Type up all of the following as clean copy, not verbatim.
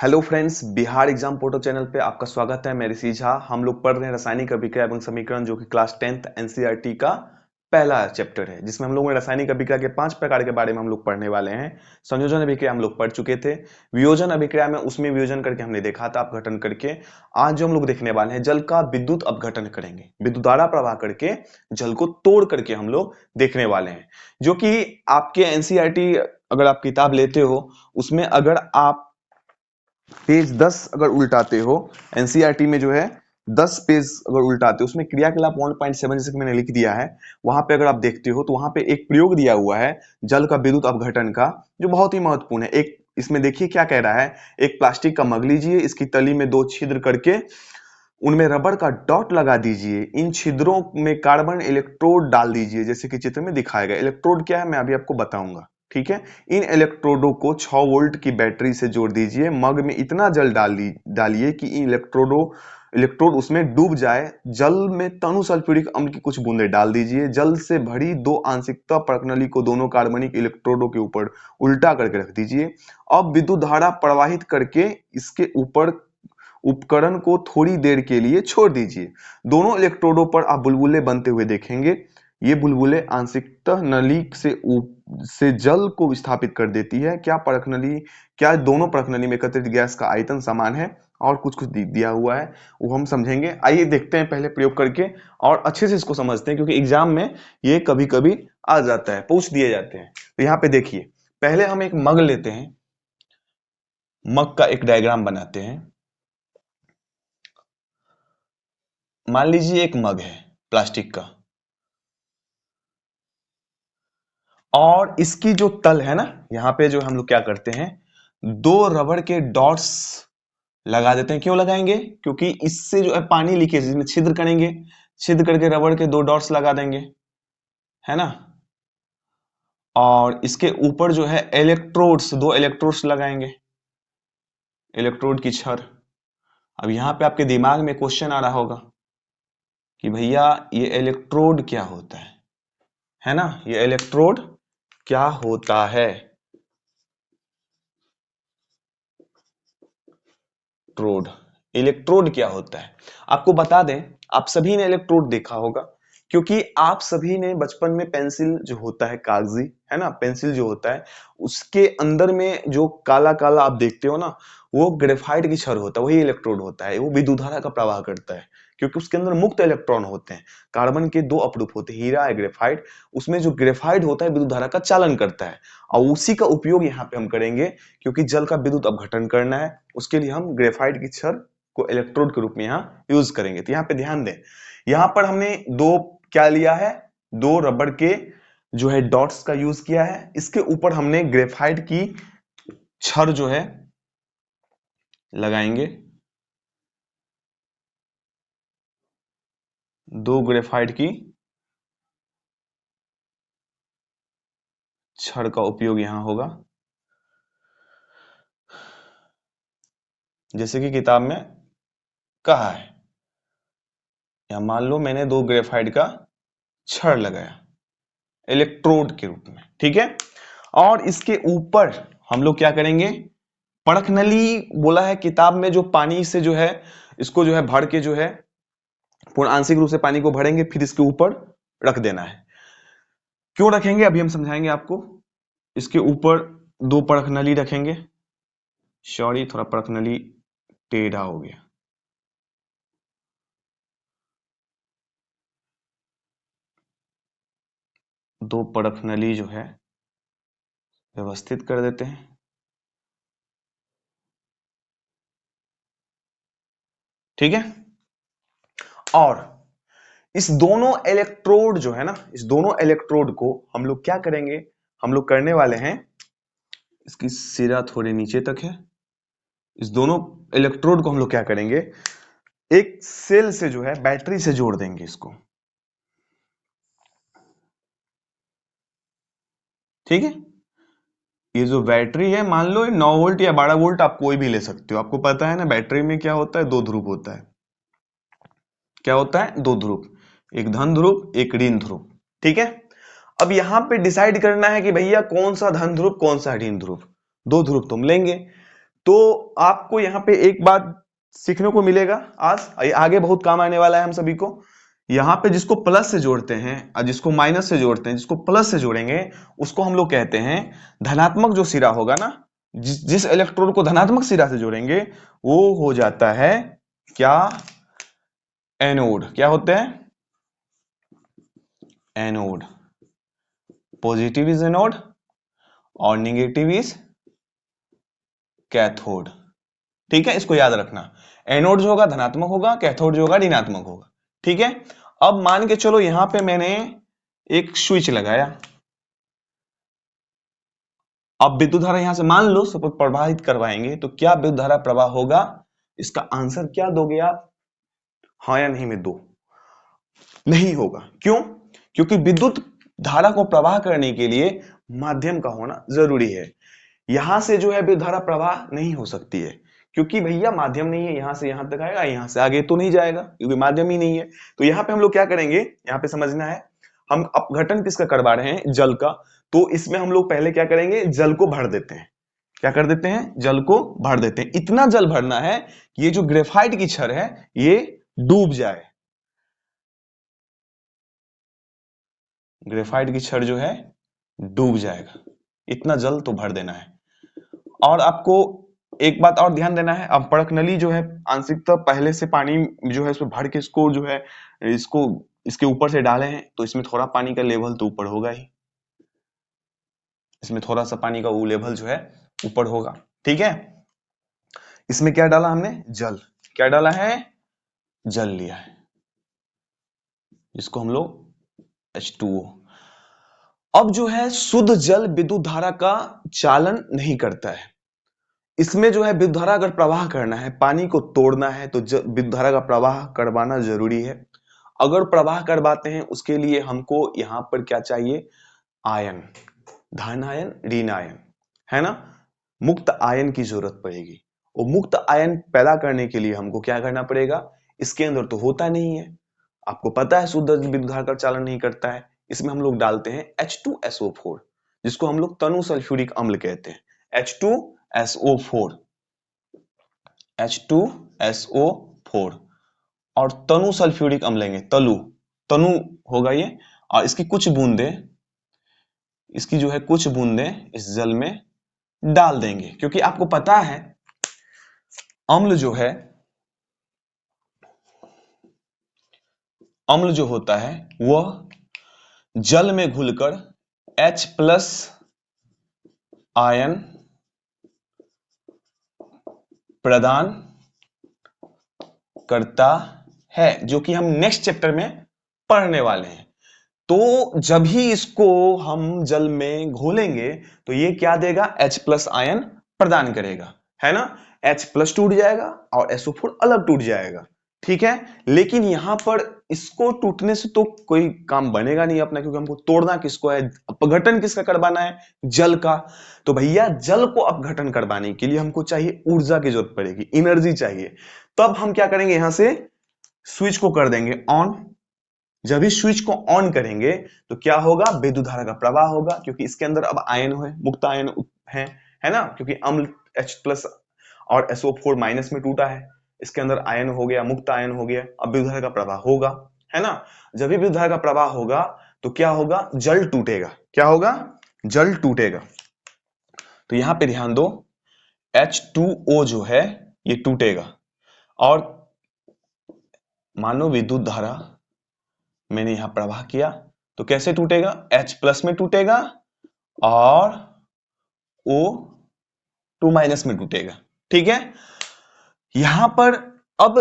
Hello friends, Bihar exam portal channel पे आपका स्वागत है। मैं ऋषि झा। हम लोग पढ़ रहे हैं रासायनिक अभिक्रिया एवं समीकरण, जो कि क्लास 10th एनसीईआरटी का पहला चैप्टर है, जिसमें हम लोग रासायनिक अभिक्रिया के 5 प्रकार के बारे में हम लोग पढ़ने वाले हैं। संयोजन अभिक्रिया हम लोग पढ़ चुके थे। वियोजन अभिक्रिया में उसमें वियोजन करके हमने देखा था, अपघटन करके। आज जो हम लोग देखने वाले हैं, जल का विद्युत अपघटन करेंगे। विद्युत धारा प्रवाह करके जल को तोड़ करके हम लोग देखने वाले हैं, जो कि आपके एनसीईआरटी अगर आप किताब लेते हो, उसमें अगर आप पेज 10 अगर उल्टाते हो, एनसीईआरटी में जो है 10 पेज अगर उल्टाते हो, उसमें क्रियाकलाप 1.7 जैसे कि मैंने लिख दिया है, वहां पे अगर आप देखते हो तो वहां पे एक प्रयोग दिया हुआ है जल का विद्युत अपघटन का, जो बहुत ही महत्वपूर्ण है। एक इसमें देखिए क्या कह रहा है। एक प्लास्टिक का मग लीजिए, इसकी तली में 2 छिद्र करके उनमें रबर का डॉट लगा दीजिए। इन छिद्रों में कार्बन इलेक्ट्रोड डाल दीजिए, जैसे कि चित्र में दिखाया गया। इलेक्ट्रोड क्या है मैं अभी आपको बताऊंगा, ठीक है। इन इलेक्ट्रोडों को 6 वोल्ट की बैटरी से जोड़ दीजिए। मग में इतना जल डालिए कि इन इलेक्ट्रोड उसमें डूब जाए। जल में तनु सल्फ्यूरिक अम्ल की कुछ बूंदे डाल दीजिए। जल से भरी 2 आंशिकता परखनली को दोनों कार्बनिक इलेक्ट्रोडों के ऊपर उल्टा करके रख दीजिए। अब विद्युत धारा प्रवाहित करके इसके ऊपर उपकरण को थोड़ी देर के लिए छोड़ दीजिए। दोनों इलेक्ट्रोडों पर आप बुलबुले बनते हुए देखेंगे। ये बुलबुले आंशिकतः नली से जल को विस्थापित कर देती है। क्या दोनों परखनली में एकत्रित गैस का आयतन समान है? और कुछ कुछ दिया हुआ है, वो हम समझेंगे। आइए देखते हैं पहले प्रयोग करके, और अच्छे से इसको समझते हैं, क्योंकि एग्जाम में ये कभी कभी आ जाता है, पूछ दिए जाते हैं। तो यहाँ पे देखिए, पहले हम एक मग लेते हैं। मग का एक डायग्राम बनाते हैं। मान लीजिए एक मग है प्लास्टिक का, और इसकी जो तल है ना, यहां पे जो हम लोग क्या करते हैं, 2 रबड़ के डॉट्स लगा देते हैं। क्यों लगाएंगे? क्योंकि इससे जो है पानी लीकेज, इसमें छिद्र करेंगे, छिद्र करके रबड़ के 2 डॉट्स लगा देंगे, है ना। और इसके ऊपर जो है 2 इलेक्ट्रोड्स लगाएंगे, इलेक्ट्रोड की छड़। अब यहां पे आपके दिमाग में क्वेश्चन आ रहा होगा कि भैया ये इलेक्ट्रोड क्या होता है ना। ये इलेक्ट्रोड क्या होता है? इलेक्ट्रोड, इलेक्ट्रोड क्या होता है आपको बता दें। आप सभी ने इलेक्ट्रोड देखा होगा, क्योंकि आप सभी ने बचपन में पेंसिल जो होता है कागजी, है ना, पेंसिल जो होता है, उसके अंदर में जो काला काला आप देखते हो ना, वो ग्रेफाइट की छड़ होता है, वही इलेक्ट्रोड होता है। वो विद्युत धारा का प्रवाह करता है, क्योंकि उसके अंदर मुक्त इलेक्ट्रॉन होते हैं। कार्बन के 2 अपरूप होते हैं, हीरा या ग्रेफाइट। उसमें जो ग्रेफाइट होता है विद्युत धारा का चालन करता है, और उसी का उपयोग यहाँ पे हम करेंगे, क्योंकि जल का विद्युत अपघटन करना है। उसके लिए हम ग्रेफाइट की छड़ को इलेक्ट्रोड के रूप में यहाँ यूज करेंगे। तो यहाँ पे ध्यान दें, यहाँ पर हमने 2 क्या लिया है, 2 रबड़ के जो है डॉट्स का यूज किया है। इसके ऊपर हमने ग्रेफाइट की छड़ जो है लगाएंगे। 2 ग्रेफाइट की छड़ का उपयोग यहां होगा, जैसे कि किताब में कहा है। या मान लो मैंने 2 ग्रेफाइट का छड़ लगाया इलेक्ट्रोड के रूप में, ठीक है। और इसके ऊपर हम लोग क्या करेंगे, परख नली बोला है किताब में, जो पानी से जो है इसको जो है भर के जो है पूर्ण आंशिक रूप से पानी को भरेंगे, फिर इसके ऊपर रख देना है। क्यों रखेंगे अभी हम समझाएंगे आपको। इसके ऊपर 2 परख नली रखेंगे। सॉरी, थोड़ा परख नली टेढ़ा हो गया। 2 परख नली जो है व्यवस्थित कर देते हैं, ठीक है। और इस दोनों इलेक्ट्रोड जो है ना, इस दोनों इलेक्ट्रोड को हम लोग क्या करेंगे, हम लोग करने वाले हैं, इसकी सिरा थोड़े नीचे तक है। इस दोनों इलेक्ट्रोड को हम लोग क्या करेंगे, एक सेल से जो है बैटरी से जोड़ देंगे इसको, ठीक है। ये जो बैटरी है, मान लो 9 वोल्ट या 12 वोल्ट आप कोई भी ले सकते हो। आपको पता है ना बैटरी में क्या होता है, 2 ध्रुव होता है। क्या होता है? 2 ध्रुव, एक धन ध्रुव एक ऋण ध्रुव, ठीक है। अब यहां पे डिसाइड करना है कि भैया कौन सा धन ध्रुव कौन सा ऋण ध्रुव। 2 ध्रुव तुम लेंगे, तो आपको यहाँ पे एक बात सीखने को मिलेगा आज, ये आगे बहुत काम आने वाला है हम सभी को। यहाँ पे जिसको प्लस से जोड़ते हैं और जिसको माइनस से जोड़ते हैं, जिसको प्लस से जोड़ेंगे उसको हम लोग कहते हैं धनात्मक जो सिरा होगा ना, जिस इलेक्ट्रोड को धनात्मक सिरा से जोड़ेंगे वो हो जाता है क्या, एनोड। क्या होते हैं? एनोड। पॉजिटिव इज एनोड और निगेटिव इज कैथोड। ठीक है, इसको याद रखना। एनोड जो होगा धनात्मक होगा, कैथोड जो होगा ऋणात्मक होगा। ठीक है, अब मान के चलो यहां पे मैंने एक स्विच लगाया, अब विद्युत धारा यहां से मान लो सब प्रवाहित करवाएंगे, तो क्या विद्युत धारा प्रवाह होगा? इसका आंसर क्या दोगे आप? हाँ या नहीं में दो। नहीं होगा। क्यों? क्योंकि विद्युत धारा को प्रवाह करने के लिए माध्यम का होना जरूरी है। यहां से जो है विद्युत धारा प्रवाह नहीं हो सकती है, क्योंकि भैया माध्यम नहीं है। यहां से यहां तक आएगा, यहां से आगे तो नहीं जाएगा क्योंकि माध्यम ही नहीं है। तो यहाँ पे हम लोग क्या करेंगे, यहाँ पे समझना है, हम अपघटन किसका करवा रहे हैं? जल का। तो इसमें हम लोग पहले क्या करेंगे, जल को भर देते हैं। क्या कर देते हैं? जल को भर देते हैं। इतना जल भरना है कि ये जो ग्रेफाइट की छड़ है ये डूब जाए। ग्रेफाइट की छड़ जो है डूब जाएगा, इतना जल तो भर देना है। और आपको एक बात और ध्यान देना है, अब परख नली जो है आंशिकता पहले से पानी जो है इसमें भर के इसको जो है इसको इसके ऊपर से डाले हैं, तो इसमें थोड़ा पानी का लेवल तो ऊपर होगा ही, इसमें थोड़ा सा पानी का वो लेवल जो है ऊपर होगा। ठीक है, इसमें क्या डाला हमने? जल। क्या डाला है? जल लिया है, जिसको हम लोग H2O। अब जो है शुद्ध जल विद्युत धारा का चालन नहीं करता है। इसमें जो है विद्युत धारा अगर प्रवाह करना है, पानी को तोड़ना है, तो विद्युत धारा का प्रवाह करवाना जरूरी है। अगर प्रवाह करवाते हैं उसके लिए हमको यहां पर क्या चाहिए? आयन, धन आयन, ऋण आयन, है ना। मुक्त आयन की जरूरत पड़ेगी। और मुक्त आयन पैदा करने के लिए हमको क्या करना पड़ेगा? इसके अंदर तो होता नहीं है, आपको पता है शुद्ध विद्युत धारा का चालन नहीं करता है। इसमें हम लोग डालते हैं H2SO4, जिसको हम लोग तनु सल्फ्यूरिक अम्ल कहते हैं। H2SO4, H2SO4 और तनु सल्फ्यूरिक अम्ल लेंगे। तनु होगा ये, और इसकी कुछ बूंदे, इसकी जो है कुछ बूंदे इस जल में डाल देंगे, क्योंकि आपको पता है अम्ल जो है, अम्ल जो होता है वह जल में घुलकर H+ आयन प्रदान करता है, जो कि हम नेक्स्ट चैप्टर में पढ़ने वाले हैं। तो जब ही इसको हम जल में घोलेंगे तो ये क्या देगा? H+ आयन प्रदान करेगा, है ना। H+ टूट जाएगा और SO4 अलग टूट जाएगा। ठीक है, लेकिन यहां पर इसको टूटने से तो कोई काम बनेगा नहीं अपना, क्योंकि हमको तोड़ना किसको है? अपघटन किसका करवाना है? जल का। तो भैया जल को अपघटन करवाने के लिए हमको चाहिए ऊर्जा की जरूरत पड़ेगी, एनर्जी चाहिए। तब हम क्या करेंगे? यहां से स्विच को कर देंगे ऑन। जब इस स्विच को ऑन करेंगे तो क्या होगा? विद्युत धारा का प्रवाह होगा, क्योंकि इसके अंदर अब आयन है, मुक्त आयन है ना, क्योंकि अम्ल H+ और SO4 माइनस में टूटा है, इसके अंदर आयन हो गया, मुक्त आयन हो गया। अब विद्युत धारा का प्रवाह होगा, है ना। जब भी विद्युत धारा का प्रवाह होगा तो क्या होगा? जल टूटेगा। क्या होगा? जल टूटेगा। तो यहां पे ध्यान दो, H2O जो है ये टूटेगा, और मानो विद्युत धारा मैंने यहां प्रवाह किया तो कैसे टूटेगा? H+ में टूटेगा और O2- में टूटेगा। ठीक है, यहां पर अब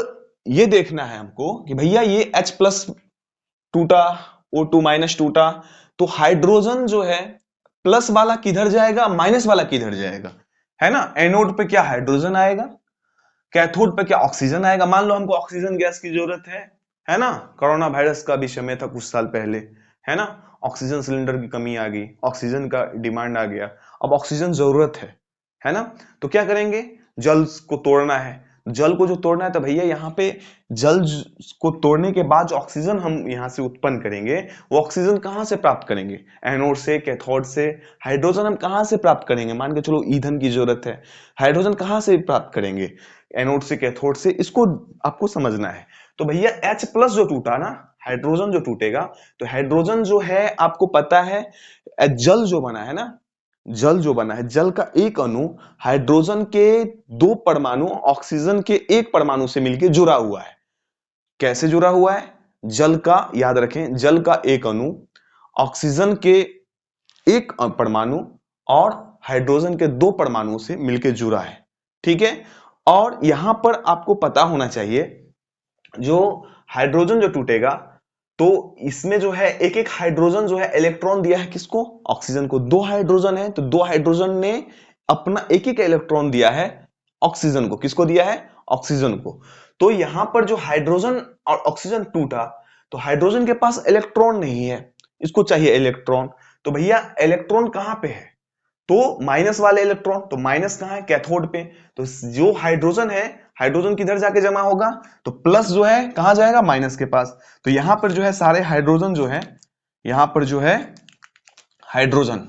ये देखना है हमको कि भैया ये H+ टूटा, O2- टूटा, तो हाइड्रोजन जो है प्लस वाला किधर जाएगा, माइनस वाला किधर जाएगा, है ना। एनोड पे क्या हाइड्रोजन आएगा, कैथोड पे क्या ऑक्सीजन आएगा। मान लो हमको ऑक्सीजन गैस की जरूरत है ना। कोरोना वायरस का भी समय था कुछ साल पहले, है ना। ऑक्सीजन सिलेंडर की कमी आ गई, ऑक्सीजन का डिमांड आ गया, अब ऑक्सीजन जरूरत है ना। तो क्या करेंगे? जल को तोड़ना है, जल को जो तोड़ना है तो भैया यहाँ पे जल को तोड़ने के बाद जो ऑक्सीजन हम यहाँ से उत्पन्न करेंगे वो ऑक्सीजन कहाँ से प्राप्त करेंगे? एनोड से, कैथोड से। हाइड्रोजन हम कहाँ से प्राप्त करेंगे? मान के चलो ईंधन की जरूरत है, हाइड्रोजन कहाँ से प्राप्त करेंगे? एनोड से, कैथोड से। इसको आपको समझना है। तो भैया H+ जो टूटा ना, हाइड्रोजन जो टूटेगा, तो हाइड्रोजन जो है आपको पता है, जल जो बना है ना, जल जो बना है, जल का एक अणु हाइड्रोजन के 2 परमाणु ऑक्सीजन के 1 परमाणु से मिलकर जुड़ा हुआ है। कैसे जुड़ा हुआ है? जल का, याद रखें, जल का एक अणु ऑक्सीजन के 1 परमाणु और हाइड्रोजन के 2 परमाणु से मिलकर जुड़ा है। ठीक है। और यहां पर आपको पता होना चाहिए, जो हाइड्रोजन जो टूटेगा तो इसमें जो है एक एक हाइड्रोजन जो है इलेक्ट्रॉन दिया है किसको? ऑक्सीजन को। 2 हाइड्रोजन है तो 2 हाइड्रोजन ने अपना एक एक इलेक्ट्रॉन दिया है ऑक्सीजन को। किसको दिया है? ऑक्सीजन को। तो यहां पर जो हाइड्रोजन और ऑक्सीजन टूटा तो हाइड्रोजन के पास इलेक्ट्रॉन नहीं है, इसको चाहिए इलेक्ट्रॉन। तो भैया इलेक्ट्रॉन कहां पे है? तो माइनस वाले इलेक्ट्रॉन, तो माइनस कहां है? कैथोड पे। तो जो हाइड्रोजन है, हाइड्रोजन किधर जाके जमा होगा? तो प्लस जो है कहां जाएगा? माइनस के पास। तो यहां पर जो है सारे हाइड्रोजन जो है, यहां पर जो है हाइड्रोजन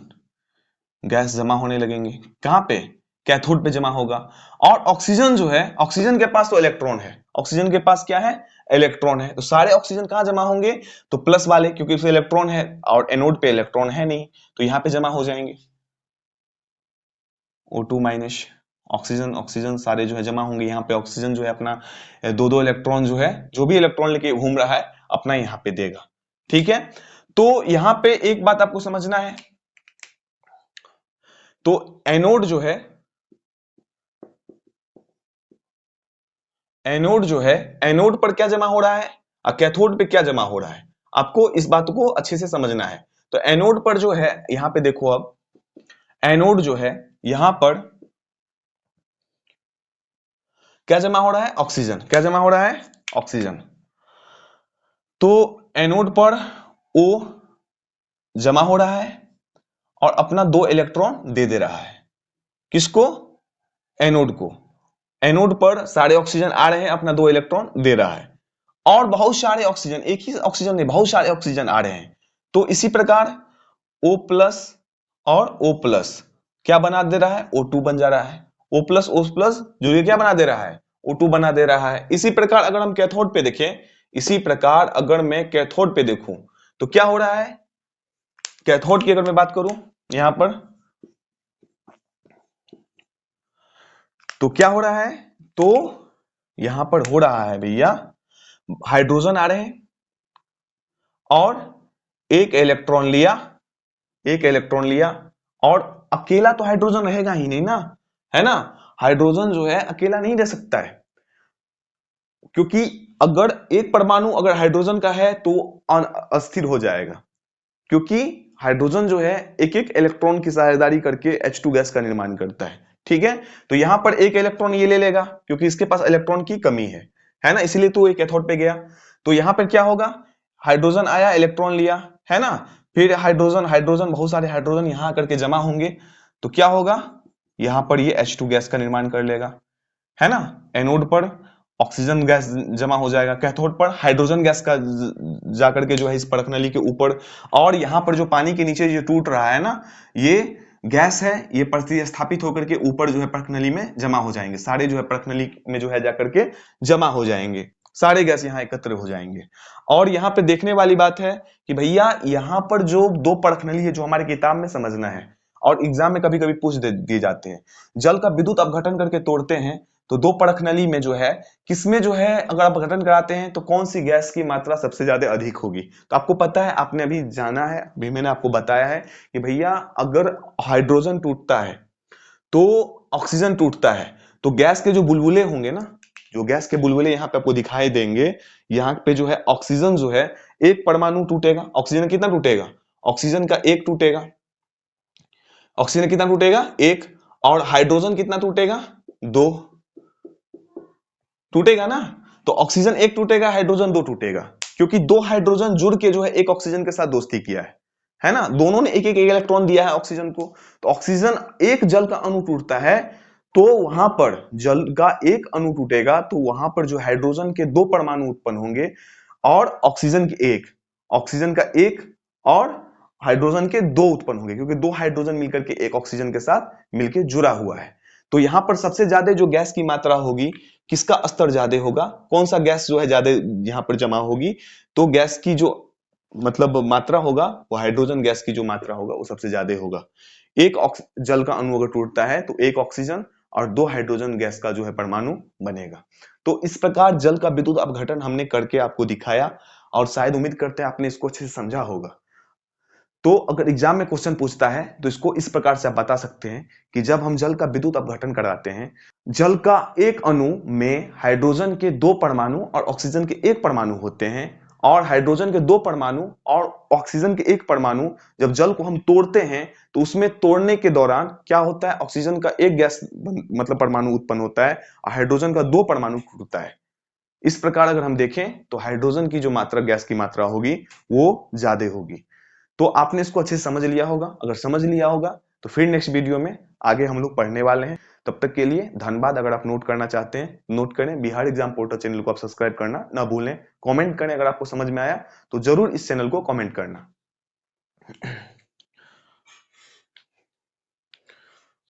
गैस जमा होने लगेंगे। कहां पे? कैथोड पे जमा होगा। और ऑक्सीजन जो है, ऑक्सीजन के पास तो इलेक्ट्रॉन है, ऑक्सीजन के पास क्या है? इलेक्ट्रॉन है। तो सारे ऑक्सीजन कहां जमा होंगे? तो प्लस वाले, क्योंकि उसमें इलेक्ट्रॉन है और एनोड पे इलेक्ट्रॉन है नहीं, तो यहां पे जमा हो जाएंगे। O2 माइनस, ऑक्सीजन ऑक्सीजन सारे जो है जमा होंगे यहाँ पे। ऑक्सीजन जो है अपना 2-2 इलेक्ट्रॉन जो है, जो भी इलेक्ट्रॉन लेके घूम रहा है अपना यहाँ पे देगा। ठीक है। तो यहाँ पे एक बात आपको समझना है, तो एनोड जो है, एनोड जो है, एनोड पर क्या जमा हो रहा है और कैथोड पे क्या जमा हो रहा है, आपको इस बात को अच्छे से समझना है। तो एनोड पर जो है, यहाँ पे देखो, अब एनोड जो है यहां पर क्या जमा हो रहा है? ऑक्सीजन। क्या जमा हो रहा है? ऑक्सीजन। तो एनोड पर O जमा हो रहा है और अपना 2 इलेक्ट्रॉन दे रहा है। किसको? एनोड को। एनोड पर सारे ऑक्सीजन आ रहे हैं, अपना 2 इलेक्ट्रॉन दे रहा है। और बहुत सारे ऑक्सीजन, एक ही ऑक्सीजन नहीं, बहुत सारे ऑक्सीजन आ रहे हैं। तो इसी प्रकार O+ और O+ क्या बना दे रहा है? O2 बन जा रहा है। O+O+ जो ये क्या बना दे रहा है? O2 बना दे रहा है। इसी प्रकार अगर हम कैथोड पे देखें, इसी प्रकार अगर मैं कैथोड पे देखूं तो क्या हो रहा है? कैथोड की अगर मैं बात करूं यहां पर, तो क्या हो रहा है? तो यहां पर हो रहा है भैया, हाइड्रोजन आ रहे हैं और एक इलेक्ट्रॉन लिया, एक इलेक्ट्रॉन लिया, और अकेला तो हाइड्रोजन रहेगा ही नहीं ना, है ना। हाइड्रोजन जो है अकेला नहीं रह सकता है, क्योंकि अगर एक परमाणु अगर हाइड्रोजन का है तो अस्थिर हो जाएगा, क्योंकि हाइड्रोजन जो है एक एक इलेक्ट्रॉन की साझेदारी करके H2 गैस का निर्माण करता है। ठीक है। तो यहां पर एक इलेक्ट्रॉन ये ले लेगा क्योंकि इसके पास इलेक्ट्रॉन की कमी है ना, इसीलिए तो एक कैथोड पे गया। तो यहां पर क्या होगा? हाइड्रोजन आया, इलेक्ट्रॉन लिया, है ना, फिर हाइड्रोजन हाइड्रोजन बहुत सारे हाइड्रोजन यहां आकर के जमा होंगे, तो क्या होगा? यहां पर ये H2 गैस का निर्माण कर लेगा, है ना। एनोड पर ऑक्सीजन गैस जमा हो जाएगा, कैथोड पर हाइड्रोजन गैस का जाकर के जो है इस परख नली के ऊपर, और यहां पर जो पानी के नीचे जो टूट रहा है ना, ये गैस है, ये प्रतिस्थापित होकर के ऊपर जो है परख नली में जमा हो जाएंगे। सारे जो है परख नली में जो है जाकर के जमा हो जाएंगे, सारे गैस यहाँ एकत्र हो जाएंगे। और यहाँ पे देखने वाली बात है कि भैया यहाँ पर जो 2 परख नली है, जो हमारे किताब में समझना है और एग्जाम में कभी कभी पूछ दिए जाते हैं, जल का विद्युत अपघटन करके तोड़ते हैं तो 2 परख नली में जो है, किसमें जो है अगर आप अपघटन कराते हैं तो कौन सी गैस की मात्रा सबसे ज्यादा अधिक होगी? तो आपको पता है, आपने अभी जाना है, अभी मैंने आपको बताया है कि भैया अगर हाइड्रोजन टूटता है तो ऑक्सीजन टूटता है, तो गैस के जो बुलबुले होंगे ना, जो गैस के बुलबुले यहाँ पे आपको दिखाई देंगे, यहाँ पे जो है ऑक्सीजन जो है एक परमाणु टूटेगा। ऑक्सीजन कितना टूटेगा? ऑक्सीजन का 1 टूटेगा। ऑक्सीजन कितना टूटेगा? 1। और हाइड्रोजन कितना टूटेगा? 2 टूटेगा ना। तो ऑक्सीजन 1 टूटेगा, हाइड्रोजन 2 टूटेगा, क्योंकि 2 हाइड्रोजन जुड़ के जो है एक ऑक्सीजन के साथ दोस्ती किया है ना, दोनों ने एक एक इलेक्ट्रॉन दिया है ऑक्सीजन को। तो ऑक्सीजन एक जल का अणु टूटता है तो वहां पर जल का एक अणु टूटेगा तो वहां पर जो हाइड्रोजन के 2 परमाणु उत्पन्न होंगे और ऑक्सीजन का एक और हाइड्रोजन के 2 उत्पन्न होंगे, क्योंकि 2 हाइड्रोजन मिलकर के एक ऑक्सीजन के साथ मिलकर जुड़ा हुआ है। तो यहां पर सबसे ज्यादा जो गैस की मात्रा होगी, किसका स्तर ज्यादा होगा, कौन सा गैस जो है ज्यादा यहां पर जमा होगी, तो गैस की जो मतलब मात्रा होगा वो हाइड्रोजन गैस की जो मात्रा होगा वो सबसे ज्यादा होगा। एक जल का अणु अगर टूटता है तो एक ऑक्सीजन और 2 हाइड्रोजन गैस का जो है परमाणु बनेगा। तो इस प्रकार जल का विद्युत अपघटन हमने करके आपको दिखाया और शायद उम्मीद करते हैं आपने इसको अच्छे से समझा होगा। तो अगर एग्जाम में क्वेश्चन पूछता है तो इसको इस प्रकार से आप बता सकते हैं कि जब हम जल का विद्युत अपघटन कराते हैं, जल का एक अणु में हाइड्रोजन के 2 परमाणु और ऑक्सीजन के 1 परमाणु होते हैं और हाइड्रोजन के 2 परमाणु और ऑक्सीजन के 1 परमाणु जब जल को हम तोड़ते हैं तो उसमें तोड़ने के दौरान क्या होता है, ऑक्सीजन का एक गैस मतलब परमाणु उत्पन्न होता है और हाइड्रोजन का 2 परमाणु टूटता है। इस प्रकार अगर हम देखें तो हाइड्रोजन की जो मात्रा गैस की मात्रा होगी वो ज्यादा होगी। तो आपने इसको अच्छे से समझ लिया होगा। अगर समझ लिया होगा तो फिर नेक्स्ट वीडियो में आगे हम लोग पढ़ने वाले हैं। तब तक के लिए धन्यवाद। अगर आप नोट करना चाहते हैं नोट करें। बिहार एग्जाम पोर्टल चैनल को आप सब्सक्राइब करना ना भूलें। कमेंट करें अगर आपको समझ में आया तो जरूर इस चैनल को कमेंट करना।